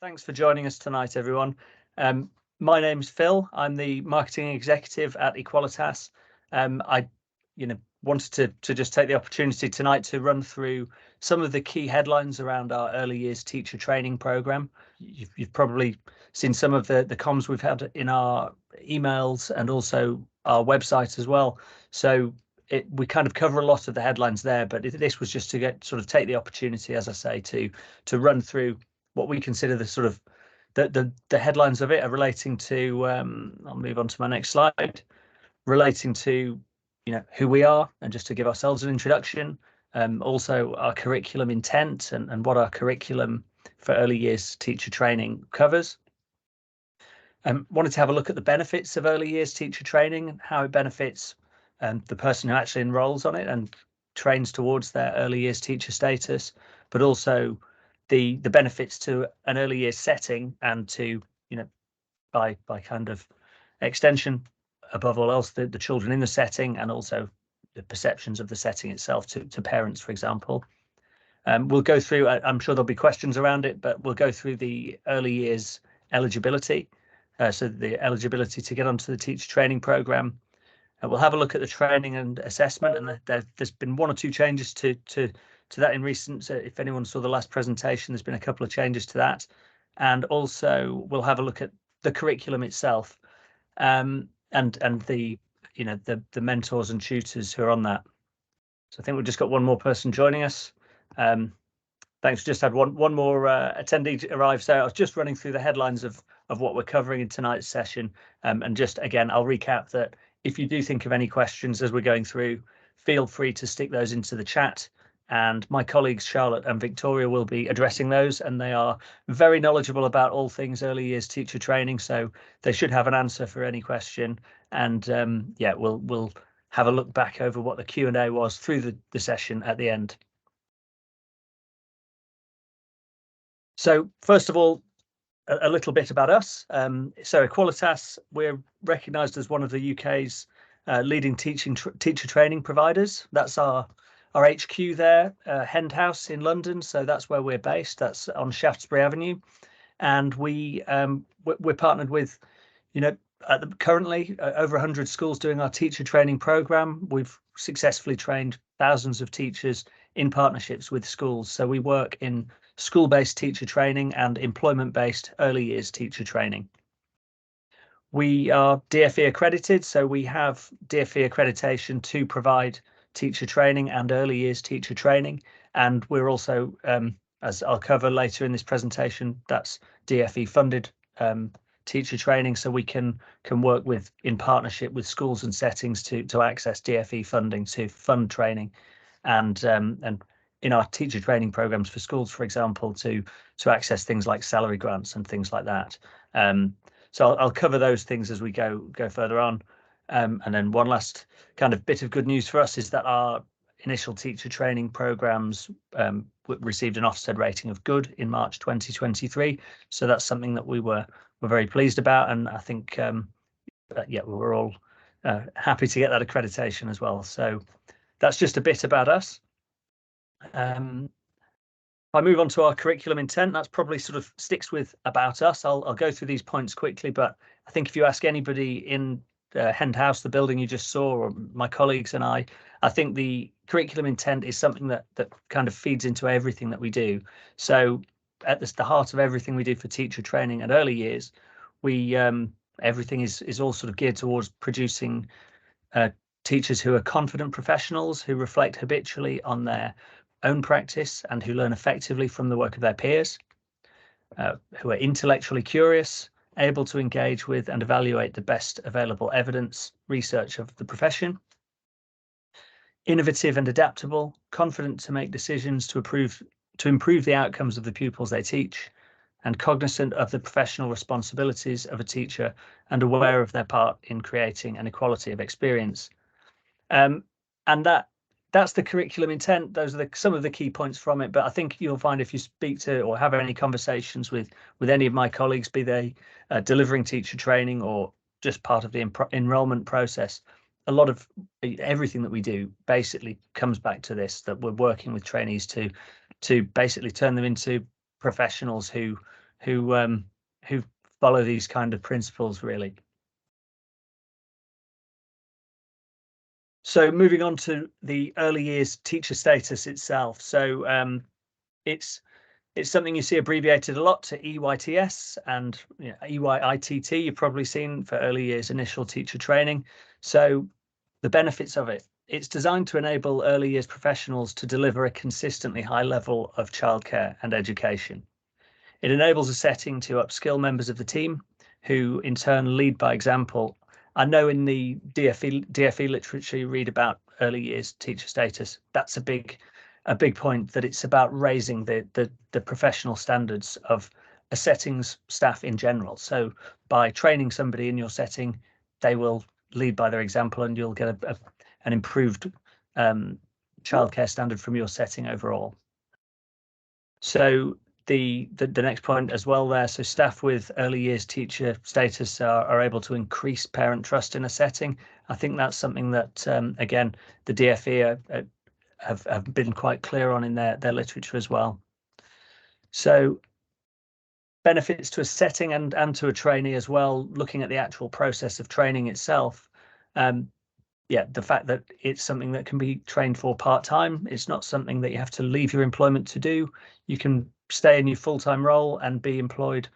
Thanks for joining us tonight, everyone. My name's Phil. I'm the marketing executive at e-Qualitas. I wanted to just take the opportunity tonight to run through some of the key headlines around our early years teacher training program. You've probably seen some of the comms we've had in our emails and also our website as well. So we kind of cover a lot of the headlines there, but this was just to take the opportunity, as I say, to run through what we consider the sort of the headlines of it are relating to. I'll move on to my next slide, relating to who we are, and just to give ourselves an introduction. Also our curriculum intent and what our curriculum for early years teacher training covers. Wanted to have a look at the benefits of early years teacher training and how it benefits the person who actually enrolls on it and trains towards their early years teacher status, but also the benefits to an early years setting and to, by kind of extension, above all else, the children in the setting, and also the perceptions of the setting itself to parents, for example. We'll go through, I'm sure there'll be questions around it, but we'll go through the early years eligibility. So the eligibility to get onto the teacher training program. We'll have a look at the training and assessment, and there's been one or two changes to that in recent. If anyone saw the last presentation, there's been a couple of changes to that, and also we'll have a look at the curriculum itself, and the the mentors and tutors who are on that. So I think we've just got one more person joining us. Thanks. Just had one more attendee arrive. So I was just running through the headlines of what we're covering in tonight's session, and just again, I'll recap that if you do think of any questions as we're going through, feel free to stick those into the chat. And my colleagues Charlotte and Victoria will be addressing those, and they are very knowledgeable about all things early years teacher training, so they should have an answer for any question. And yeah, we'll have a look back over what the Q&A was through the session at the end. So first of all, a little bit about us. So e-Qualitas, we're recognised as one of the UK's leading teacher training providers. That's our HQ there, Hend House in London. So that's where we're based. That's on Shaftesbury Avenue, and we're partnered with, currently over 100 schools doing our teacher training program. We've successfully trained thousands of teachers in partnerships with schools. So we work in school-based teacher training and employment-based early years teacher training. We are DFE accredited, so we have DFE accreditation to provide teacher training and early years teacher training, and we're also, as I'll cover later in this presentation, that's DFE funded teacher training, so we can work in partnership with schools and settings to access DFE funding to fund training, and in our teacher training programs for schools, for example, to access things like salary grants and things like that. So I'll cover those things as we go further on. And then one last kind of bit of good news for us is that our initial teacher training programs received an Ofsted rating of good in March 2023. So that's something that we're very pleased about, and I think yeah, we're all happy to get that accreditation as well. So that's just a bit about us. If I move on to our curriculum intent, that's probably sort of sticks with about us. I'll go through these points quickly, but I think if you ask anybody in Hend House, the building you just saw, or my colleagues and I think the curriculum intent is something that kind of feeds into everything that we do. So at the heart of everything we do for teacher training and early years, we everything is all sort of geared towards producing teachers who are confident professionals, who reflect habitually on their own practice and who learn effectively from the work of their peers, who are intellectually curious, able to engage with and evaluate the best available evidence, research of the profession, innovative and adaptable, confident to make decisions to improve the outcomes of the pupils they teach, and cognizant of the professional responsibilities of a teacher and aware of their part in creating an equality of experience. And that's the curriculum intent. Those are some of the key points from it. But I think you'll find if you speak to or have any conversations with any of my colleagues, be they delivering teacher training or just part of the enrolment process, a lot of everything that we do basically comes back to this, that we're working with trainees to basically turn them into professionals who who follow these kind of principles really. So moving on to the early years teacher status itself. So it's something you see abbreviated a lot to EYTS and EYITT. You've probably seen for early years initial teacher training. So the benefits of it. It's designed to enable early years professionals to deliver a consistently high level of childcare and education. It enables a setting to upskill members of the team who in turn lead by example. I know in the DFE literature you read about early years teacher status. That's a big point, that it's about raising the professional standards of a setting's staff in general. So by training somebody in your setting, they will lead by their example and you'll get an improved childcare standard from your setting overall. So the next point as well there, so staff with early years teacher status are able to increase parent trust in a setting. I think that's something that again the DFE have been quite clear on in their literature as well. So benefits to a setting and to a trainee as well, looking at the actual process of training itself. Yeah, the fact that it's something that can be trained for part-time. It's not something that you have to leave your employment to do. You can stay in your full-time role and be employed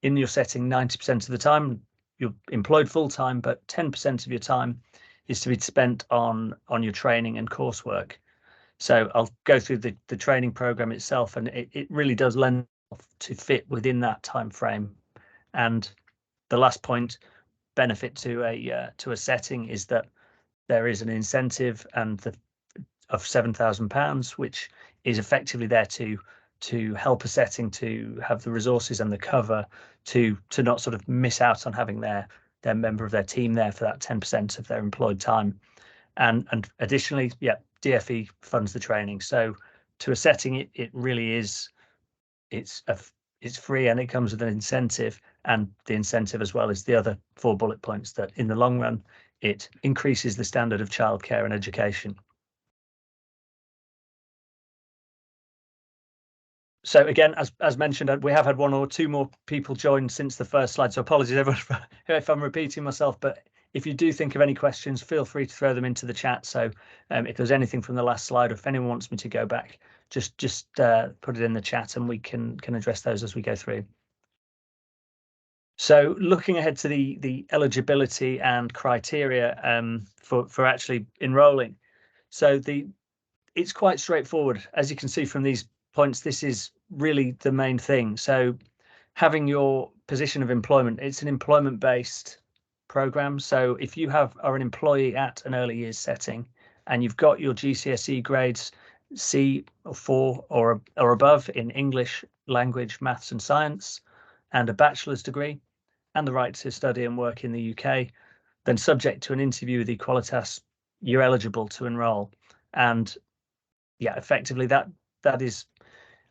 in your setting 90% of the time. You're employed full-time, but 10% of your time is to be spent on your training and coursework. So I'll go through the training program itself, and it really does lend to fit within that time frame. And the last point, benefit to a setting, is that there is an incentive of £7,000, which is effectively there to help a setting to have the resources and the cover to not sort of miss out on having their member of their team there for that 10% of their employed time. And additionally, yeah, DFE funds the training. So to a setting, it really is, it's free and it comes with an incentive, and the incentive as well is the other 4 bullet points, that in the long run, it increases the standard of childcare and education. So again, as mentioned, we have had 1 or 2 more people join since the first slide. So apologies everyone if I'm repeating myself, but if you do think of any questions, feel free to throw them into the chat. So if there's anything from the last slide, or if anyone wants me to go back, just put it in the chat and we can address those as we go through. So looking ahead to the eligibility and criteria for actually enrolling. So it's quite straightforward. As you can see from these points, this is really the main thing. So having your position of employment, it's an employment-based program. So if you are an employee at an early years setting and you've got your GCSE grades C or 4 or above in English, language, maths and science, and a bachelor's degree, and the right to study and work in the UK, then subject to an interview with e-Qualitas, you're eligible to enrol. And yeah, effectively that is,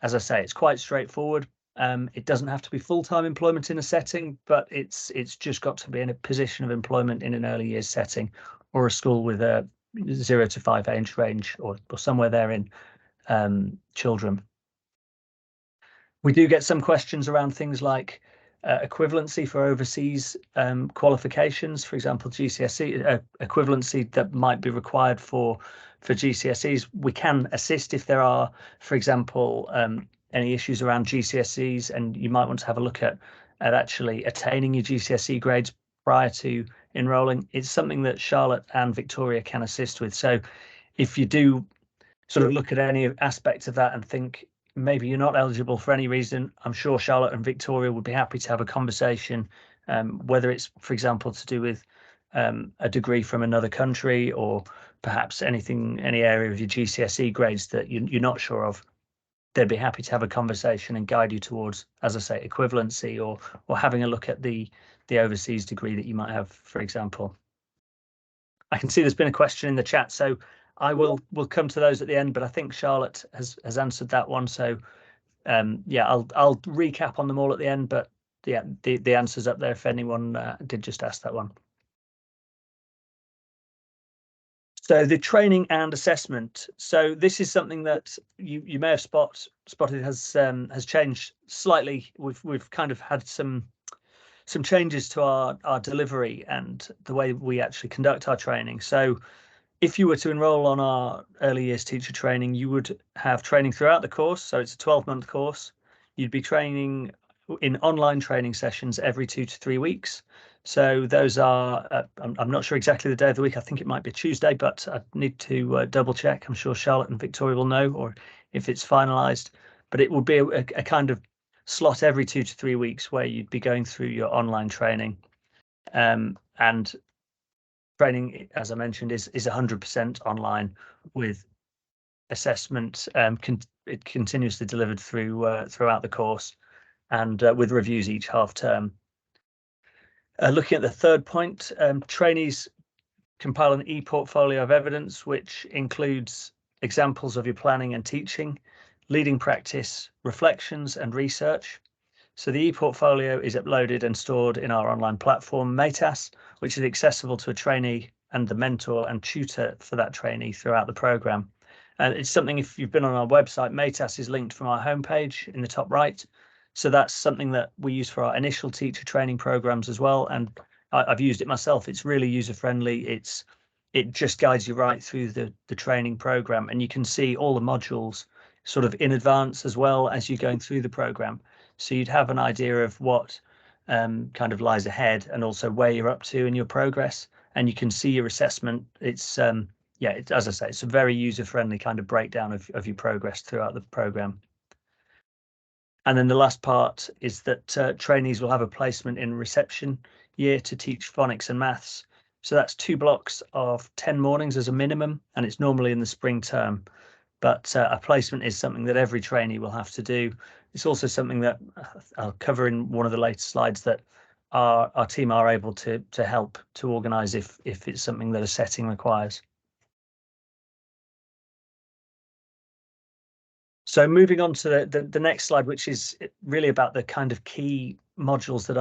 as I say, it's quite straightforward. It doesn't have to be full-time employment in a setting, but it's just got to be in a position of employment in an early years setting or a school with a 0 to 5 age range or somewhere there in children. We do get some questions around things like equivalency for overseas qualifications, for example, GCSE equivalency that might be required for GCSEs. We can assist if there are, for example, any issues around GCSEs, and you might want to have a look at actually attaining your GCSE grades prior to enrolling. It's something that Charlotte and Victoria can assist with. So if you do sort of look at any aspect of that and think maybe you're not eligible for any reason, I'm sure Charlotte and Victoria would be happy to have a conversation, whether it's, for example, to do with a degree from another country, or perhaps any area of your GCSE grades that you're not sure of. They'd be happy to have a conversation and guide you towards, as I say, equivalency or having a look at the overseas degree that you might have, for example. I can see there's been a question in the chat, so we'll come to those at the end, but I think Charlotte has answered that one. So yeah, I'll recap on them all at the end, but yeah, the answer's up there if anyone did just ask that one. So the training and assessment. So this is something that you may have spotted has changed slightly. We've kind of had some changes to our delivery and the way we actually conduct our training. So if you were to enroll on our early years teacher training, you would have training throughout the course. So it's a 12-month course. You'd be training in online training sessions every 2 to 3 weeks. So those are, I'm not sure exactly the day of the week. I think it might be Tuesday, but I need to double check. I'm sure Charlotte and Victoria will know, or if it's finalised. But it will be a kind of slot every 2 to 3 weeks where you'd be going through your online training. And training, as I mentioned, is 100% online with assessment. It continuously delivered throughout the course, and with reviews each half term. Looking at the third point, trainees compile an e-portfolio of evidence, which includes examples of your planning and teaching, leading practice, reflections and research. So the e-portfolio is uploaded and stored in our online platform, EYTS, which is accessible to a trainee and the mentor and tutor for that trainee throughout the programme. And it's something, if you've been on our website, EYTS is linked from our homepage in the top right. So that's something that we use for our initial teacher training programs as well. And I've used it myself. It's really user-friendly. It just guides you right through the training program, and you can see all the modules sort of in advance as well as you're going through the program. So you'd have an idea of what kind of lies ahead, and also where you're up to in your progress, and you can see your assessment. It's as I say, it's a very user-friendly kind of breakdown of your progress throughout the program. And then the last part is that trainees will have a placement in reception year to teach phonics and maths. So that's 2 blocks of 10 mornings as a minimum, and it's normally in the spring term. But a placement is something that every trainee will have to do. It's also something that I'll cover in one of the later slides, that our team are able to help to organise if it's something that a setting requires. So moving on to the next slide, which is really about the kind of key modules that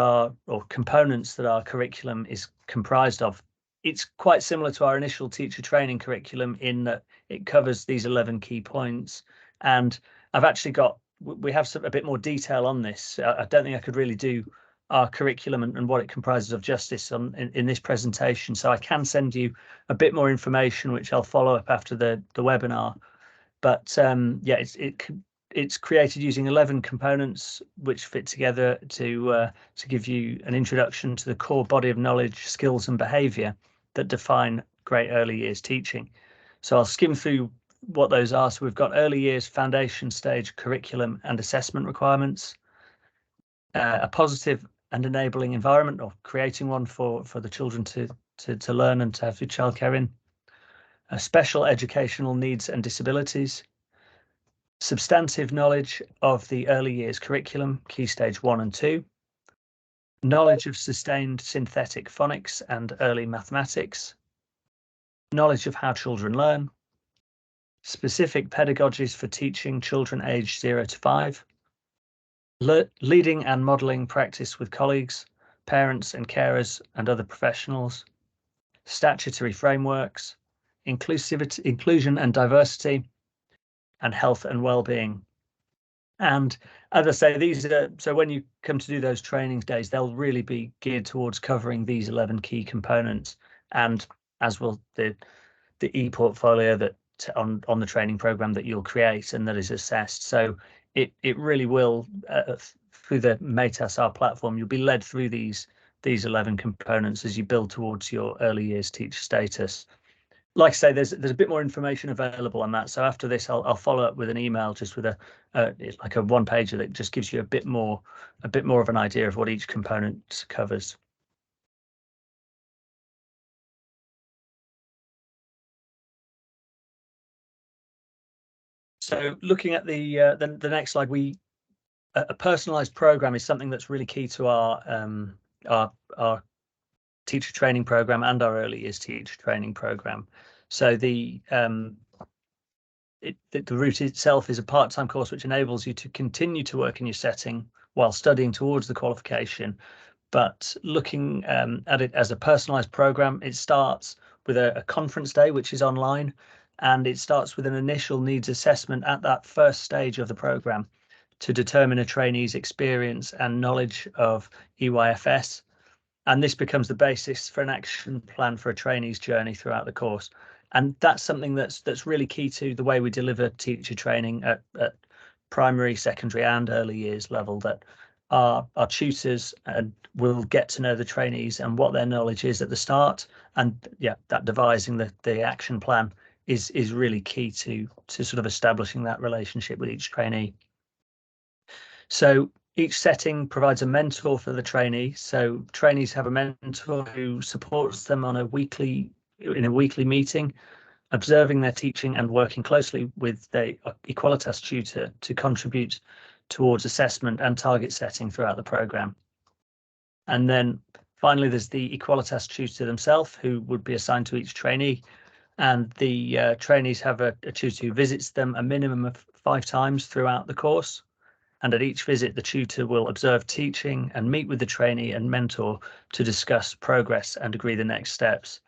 or components that our curriculum is comprised of. It's quite similar to our initial teacher training curriculum in that it covers these 11 key points. And I've actually we have a bit more detail on this. I don't think I could really do our curriculum and what it comprises of justice in this presentation. So I can send you a bit more information, which I'll follow up after the webinar. But yeah, it's created using 11 components which fit together to give you an introduction to the core body of knowledge, skills and behaviour that define great early years teaching. So I'll skim through what those are. So we've got early years foundation stage curriculum and assessment requirements, a positive and enabling environment, or creating one for the children to learn and to have your childcare in, special educational needs and disabilities, substantive knowledge of the early years curriculum, key stage 1 and 2, knowledge of sustained synthetic phonics and early mathematics, knowledge of how children learn, specific pedagogies for teaching children aged 0 to 5, leading and modelling practice with colleagues, parents and carers and other professionals, statutory frameworks, inclusion and diversity, and health and well-being. And as I say, these are, so when you come to do those training days, they'll really be geared towards covering these 11 key components, and as will the e-portfolio that on the training program that you'll create and that is assessed. So it really will, through the EYTS platform, you'll be led through these 11 components as you build towards your early years teacher status. Like I say, there's a bit more information available on that. So after this, I'll follow up with an email just with like a one pager that just gives you a bit more of an idea of what each component covers. So looking at the next slide, a personalised program is something that's really key to our teacher training program and our early years teacher training program. So the route itself is a part-time course which enables you to continue to work in your setting while studying towards the qualification. But looking at it as a personalised program, it starts with a conference day, which is online, and it starts with an initial needs assessment at that first stage of the programme to determine a trainee's experience and knowledge of EYFS. And this becomes the basis for an action plan for a trainee's journey throughout the course. And that's something that's really key to the way we deliver teacher training at primary, secondary and early years level, that our tutors will get to know the trainees and what their knowledge is at the start. And yeah, that devising the action plan is really key to sort of establishing that relationship with each trainee. So each setting provides a mentor for the trainee. So trainees have a mentor who supports them in a weekly meeting, observing their teaching and working closely with the e-Qualitas tutor to contribute towards assessment and target setting throughout the programme. And then finally, there's the e-Qualitas tutor themselves, who would be assigned to each trainee. And the trainees have a tutor who visits them a minimum of 5 times throughout the course. And at each visit, the tutor will observe teaching and meet with the trainee and mentor to discuss progress and agree the next steps.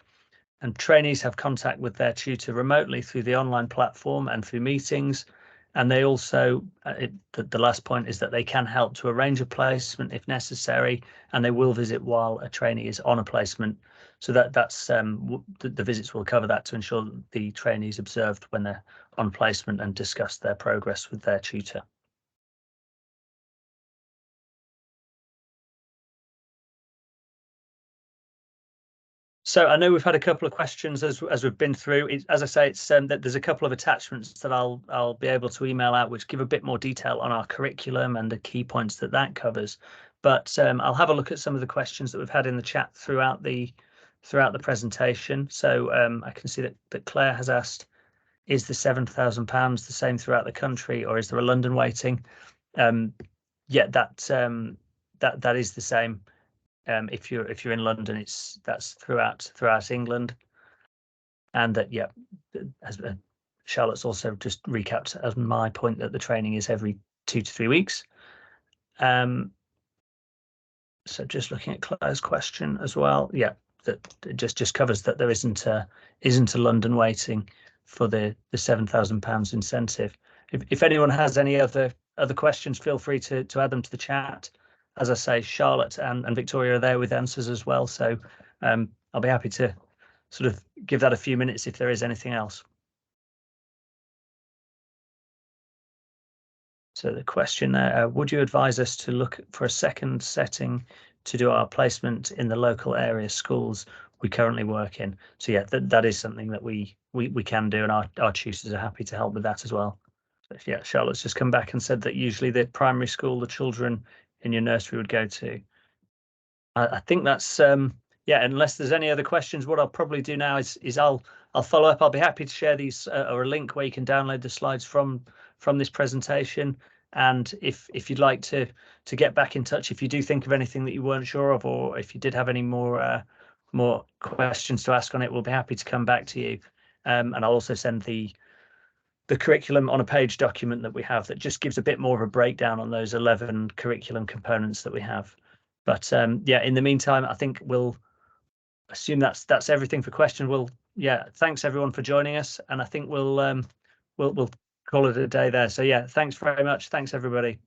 And trainees have contact with their tutor remotely through the online platform and through meetings. And they also, the last point is that they can help to arrange a placement if necessary, and they will visit while a trainee is on a placement. So that's the visits will cover that to ensure that the trainee is observed when they're on placement and discuss their progress with their tutor. So I know we've had a couple of questions as we've been through. As I say, it's that there's a couple of attachments that I'll be able to email out, which give a bit more detail on our curriculum and the key points that covers. But I'll have a look at some of the questions that we've had in the chat throughout the presentation. So I can see that Claire has asked, is the £7,000 the same throughout the country, or is there a London weighting? Yeah, that is the same. If you're in London, that's throughout England. And that, yeah, as Charlotte's also just recapped as my point, that the training is every 2 to 3 weeks. So just looking at Claire's question as well, yeah, that it just covers that there isn't a London weighting for the £7,000 incentive. If anyone has any other questions, feel free to add them to the chat. As I say, Charlotte and Victoria are there with answers as well, so I'll be happy to sort of give that a few minutes if there is anything else. So the question there, would you advise us to look for a second setting to do our placement in the local area schools we currently work in? So yeah, that is something that we can do, and our tutors are happy to help with that as well. So yeah, Charlotte's just come back and said that usually the primary school the children in your nursery would go to. I think that's yeah, unless there's any other questions, what I'll probably do now is I'll follow up. I'll be happy to share these or a link where you can download the slides from this presentation. And if you'd like to get back in touch, if you do think of anything that you weren't sure of, or if you did have any more questions to ask on it, we'll be happy to come back to you. And I'll also send the curriculum on a page document that we have that just gives a bit more of a breakdown on those 11 curriculum components that we have. But yeah, in the meantime, I think we'll assume that's everything for question. Yeah, thanks everyone for joining us, and I think we'll call it a day there. So yeah, thanks very much. Thanks everybody.